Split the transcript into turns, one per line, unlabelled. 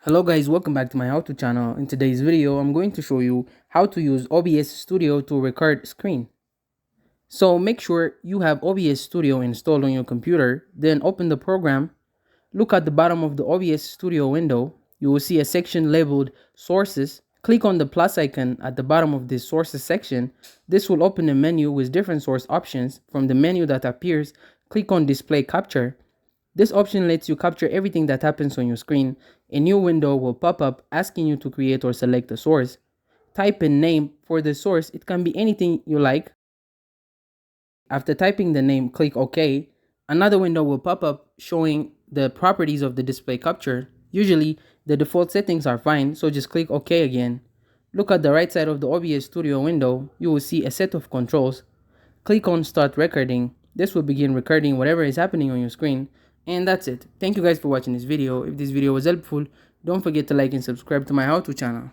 Hello guys, welcome back to my how-to channel. In today's video, I'm going to show you how to use OBS Studio to record screen. So make sure you have OBS Studio installed on your computer, then open the program. Look at the bottom of the OBS Studio window. You will see a section labeled Sources. Click on the plus icon at the bottom of this Sources section. This will open a menu with different source options. From the menu that appears, click on Display Capture. This option lets you capture everything that happens on your screen. A new window will pop up asking you to create or select a source. Type in name for the source. It can be anything you like. After typing the name, click OK. Another window will pop up showing the properties of the display capture. Usually, the default settings are fine, so just click OK again. Look at the right side of the OBS Studio window. You will see a set of controls. Click on Start Recording. This will begin recording whatever is happening on your screen. And that's it. Thank you guys for watching this video. If this video was helpful, don't forget to like and subscribe to my how-to channel.